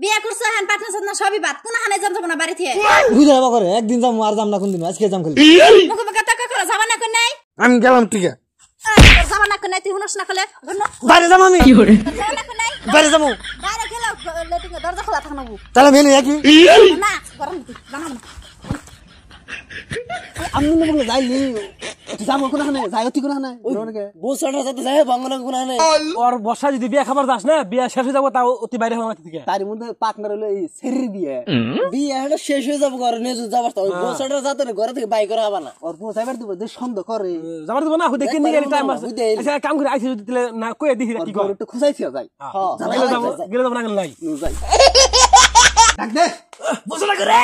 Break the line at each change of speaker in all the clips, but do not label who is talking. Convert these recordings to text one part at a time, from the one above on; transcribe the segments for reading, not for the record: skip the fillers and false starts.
বিয়া করছো হ্যাঁ পাটনা সাধনা সবই বাদ কোন হানে যাম যাব না বাড়ি থেকে
বুঝা যাবা করে একদিন যাম আর যাম না কোন দিন আজকে যাম খালি
মুখে মুখে টাকা করে যাবা না কোন নাই
আমি গেলাম ঠিক আছে
যাবা না কোন নাই তুই হুনস না কলে
বাইরে যাম আমি
কি করে যাবা না কোন নাই
বাইরে যাবো
বাইরে গেল লেটিং দরজা খোলা থাকনা
তাহলে মেলে একই
না গরম দিতে বানাম না
আমি না বলে যাইলি তুই যাবো কোন হানে যাই অতি কোন হানে বসড়া যাতে যায় বাংলা কোন হানে
ওর বর্ষা যদি বিয়া খাবার যাস না বিয়া শেষ হয়ে যাবো তাও অতি বাইরে হওয়া থেকে
তার মধ্যে পার্টনার হলো এই সেরির বিয়ে বিয়েটা শেষ হয়ে যাবো ঘরে নিয়ে যাবার তো বসড়া যাতে ঘরে থেকে বাই করা হবে না ওর পৌঁছাইবার দিব যে সন্দেহ করে
যাবার দিব না দেখে নিয়ে টাইম আছে আচ্ছা কাম করে আইছি যদি না কই দিহি কি কর
একটু খুঁজাইছি যাই হ্যাঁ
গেলে যাব না গেল নাই
যাই ডাক দে বসড়া করে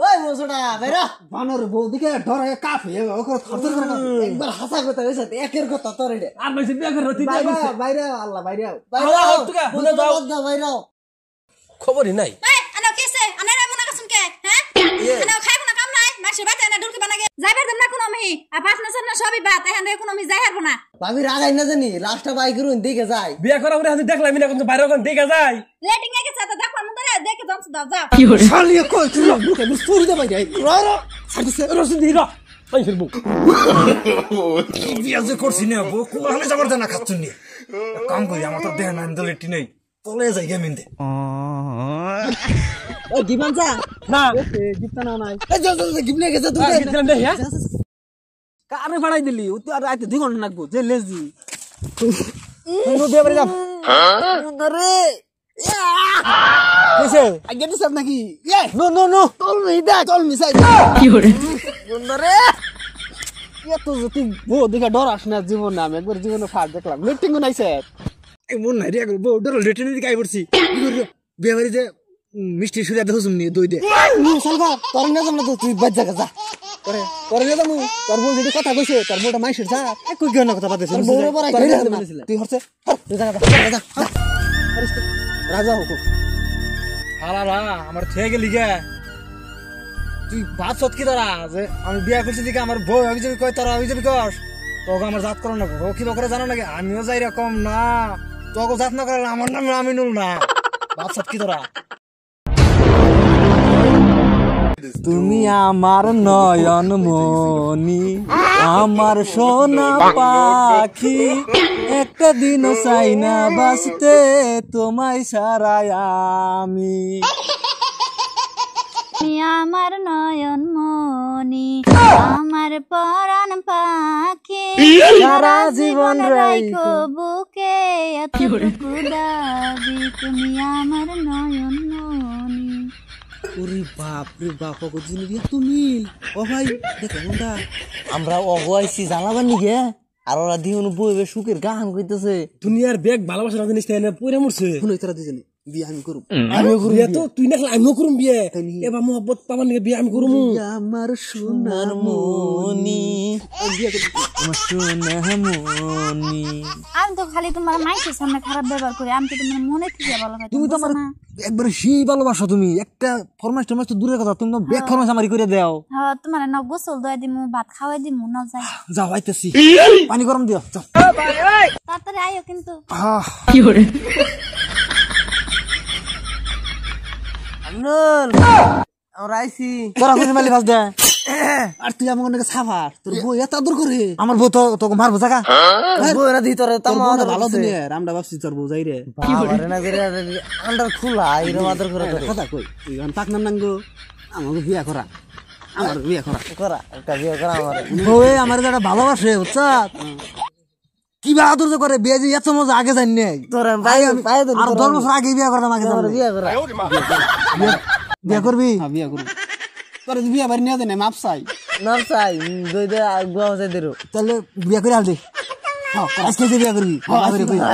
ওই বসড়া বেরা বানর বউ দিকে ডরে কাফ হয়ে ওকে থরথর করে একবার হাসা কথা হইছে একের কথা তোর রে
আর নইছে বিয়া করে রতি
বাইরে আল্লাহ বাইরে বাইরে
খবরই নাই
এই আনা কেসে আনা রে মনা কাসুন কে হ্যাঁ আনা খাইব না কাম নাই মাসে বাতে না ঢুলকে বানাগে যাইবার দেব না কোন আমি আর পাটনা সাধনা সবই বাদ এখন রে কোন আমি যাই হারব না
ভাবি রাগাই না জানি লাস্টটা বাই করুন দেখে যাই
বিয়া করা পরে আমি দেখলাম না কোন বাইরে কোন দেখা যায়
লেটিং এ গেছে তো দেখো মন ধরে দেখে জমছ দাও যাও
কি হরে
শালিয়া কই তুই মুখে মুস্তুরি দে বাইরে রা সাইডে
রসুন দি রা পাই ফিরবো
বিয়া যে করছি না বউ কোহানে যাবার জানা খাচ্ছুন নি কাম করি আমার তো দেহ না দলেটি নাই তলে যাই গেমিন দে
ও দিবান যা
না
গিফট না নাই এ যা যা গিফট নিয়ে গেছে তুই
দিলাম দে হ্যাঁ
কারে ফাড়াই দিলি ও তো আর আইতে 2 ঘন্টা লাগবো যে লেজি নো বিয়া বাড়ি যাম আরে কইছে আগে দিছ নাকি এ no no no tell me the tell me side
কি হরে
বন্ধরে এ তো তুই বউ দেখে ডরাস না জীবন নাম একবার জীবনে ফাট দেখলাম লেটিং নাইছে
এই মন নাই রে বউ ডর লেটিনি দিকে আই পড়ছি কি করি বিয়া বাড়ি যে মিষ্টি সুজা দেখো শুনি দই দে
নি সালবা তোর না জানা তো তুই বাজ জায়গা যা করে করে না জানো তোর বউ যেটা কথা কইছে তোর বউটা মাইশের যা
কই গেল না কথা পাতে
তোর বউর উপর আই তুই হরছে তুই জায়গা যা রাজা হুকুম
হালালা আমার থেকে গেলি গে তুই বাত সত কি তোরা যে আমি বিয়া করছি দিকে আমার বউ অভিযোগ কয় তোরা অভিযোগ কর তোকে আমার জাত করো না ও কি করে জানো নাকি আমিও যাই রকম না তোকে জাত না করলে আমার নাম আমিনুল না বাত সত কি তোরা
তুমি আমার নয়ন মনি আমার সোনা পাখি একটা দিন চাই না বাঁচতে তোমায় ছাড়াই আমি
তুমি আমার নয়ন মনি আমার পরাণ পাখি
সারা জীবন
রাইখো বুকে এতটুকু দাবি তুমি আমার নয়ন মনি
ওরে বাপ রে বাপ ওগো জিনিস তুমি ও ভাই দেখো কোনটা আমরা অগয়াইছি জানাবার নিগে আর ওরা দিহন বইবে সুখের গান কইতেছে
দুনিয়ার বেগ ভালোবাসা জিনিস তাই না পুরা মরছে
শুনো তারা দুজনে বিয়ে আমি করব
বিয়া তো তুই না আমিও করুম বিয়ে এবার মোহব্বত পাবার নিয়ে বিয়ে আমি করুম
আমার সোনার মনি আমার সোনা মনি
আমি তো খালি তোমার মাইকের সামনে খারাপ ব্যবহার করি আমি তো তোমার মনে থেকে ভালো হয়
তুমি তো আমার একবার সেই ভালোবাসো তুমি একটা ফরমাইশ টরমাইশ তো দূরের কথা তুমি তো ব্যাক ফরমাইশ আমারই করে দাও
হ্যাঁ তোমার না গোসল দই দিমু ভাত খাওয়াই দিমু না যাই
যাও আইতেছি পানি গরম দিও যাও
তাড়াতাড়ি আইও কিন্তু
কি হরে
আনল আমরা আইছি তোরা কোন মালি বাস দে আর তুই আমার নাকি সাফার তোর বউ এত আদর করে আমার বউ তো তোকে মারবো জায়গা বউ এরা দি তোরে তাম ভালো দুনিয়া আমরা ভাবছি তোর বউ যাই রে কি করে না করে আন্ডার খোলা এর আদর করে কথা কই তুই গান পাক নাম নাঙ্গো আমাকে বিয়া করা আমার বিয়া করা করা একটা বিয়া করা আমার বউ আমার যারা ভালোবাসে বুঝছা কি বা আদর করে বিয়ে যে এত মজা আগে জানি নাই তোর ভাই আর 10 বছর আগে বিয়া করতাম আগে বিয়া করা বিয়া করবি হ্যাঁ বিয়া করব তোর বিয়া বাড়ি নিয়ে দেনে মাপ চাই দই দে গুয়া হইছে দিরো তাহলে বিয়া করে আল দে হ্যাঁ আজকে যে বিয়া করবি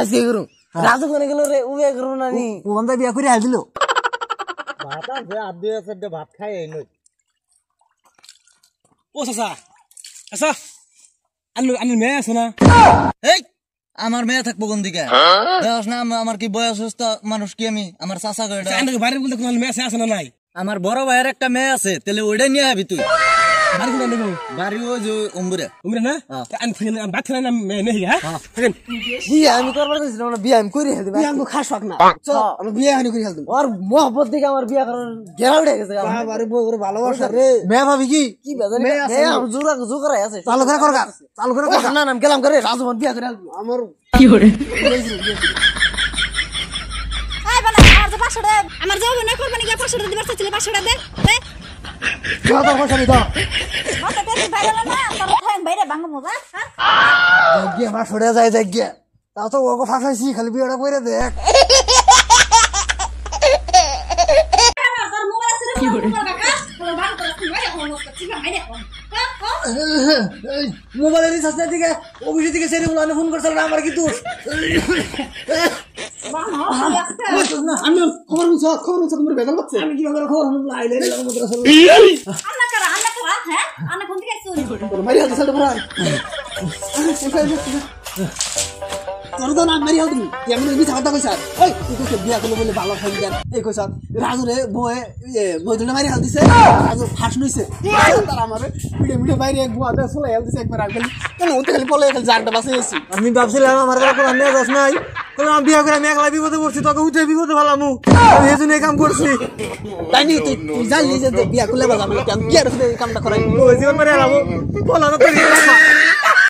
আজকে করু রাজু কোনে গেল রে ও বিয়া করব না নি ও বন্ধা বিয়া করে আল দিলো ভাত আছে আর দুই আছে ভাত খাই এই নই
ও চাচা আচ্ছা আনু মেয়ে আছে না
এই আমার মেয়ে থাকবো কোন দিকে দেখ না আমার কি বয়স হস্ত মানুষ কি আমি আমার চাচা করে
বাইরে বলতে কোন মেয়ে আছে না নাই
আমার বড় ভাইয়ের একটা মেয়ে আছে তাহলে ওইটাই নিয়ে আবি তুই
বাড়ি কোন নেব
বাড়ি ওই যে উমরে
উমরে না আন ফেন বাত ফেন না নেহি হ্যাঁ ফেন
বিয়ে আমি করবার কইছিলাম না বিয়ে আমি করি হেলতে
বিয়ে আমগো খাস শখ না চল আমি বিয়ে হানি করে হেলতাম
আর মোহব্বত দেখে আমার বিয়ে করার ঘেরা উঠে গেছে
বাবারে বউ ওরে ভালোবাসা রে মেয়ে ভাবি কি
কি বেজার মেয়ে আমার জোরা আছে
চালু করে কর চালু করে কর
না নাম গেলাম করে রাজমন বিয়ে করে
আমার
কি করে আই বানা আমার যে 500 টাকা আমার যাও না করবানি কি 500 টাকা দিবার চাইছিলে 500 টাকা দে
দাদা পয়সা নি দাও
মাথা পেতে বাইরে না তোর ঠ্যাং বাইরে ভাঙ মজা
গিয়ে মা ছড়ে যায় গিয়ে তাও তো ওকে ফাঁসাইছি খালি বিয়েটা করে দেখ
তোর মোবাইল আছে কি করে কাকা তোর ভাঙ তোর বাইরে কোন মস্ত ঠিক বাইরে কোন
মোবাইলের রিচার্জ নাই দিকে অফিসে থেকে সেরে বলে ফোন করছিল না আমার কি দোষ না আমি খবর তোমার বেদল করছে আমি কি করে খবর আমি আইলে
আন্না করা হ্যাঁ আন্না কোন দিকে চুরি
মারি হাতে সালটা ভরা তোর তো না মারি হাতে তুই এমন বিছা কথা কইছ ওই তুই কইছ বিয়া করলে বলে ভালো খাই দেন এই কইছ রাজুরে বয়ে বইদুলে মারি হাতে দিছে রাজু ফাঁস নইছে তার আমারে মিডে বাইরে এক বুয়া দে চলে হেল দিছে একবার আগে কেন ওতে খালি পলে খালি জারটা বাসে গেছি আমি ভাবছিলাম আমার কোনো নিয়ে যাস নাই কোন আমি বিয়া করে আমি একলা বিপদে পড়ছি তোকে উঠে বিপদে ফেলামু আমি এজন্য এই কাম করছি
তাই নি তুই জানলি যে বিয়া করলে বাজাবো আমি কি আর এই কামটা করাই
ওই জীবন মারি আলাবো বলা না তুই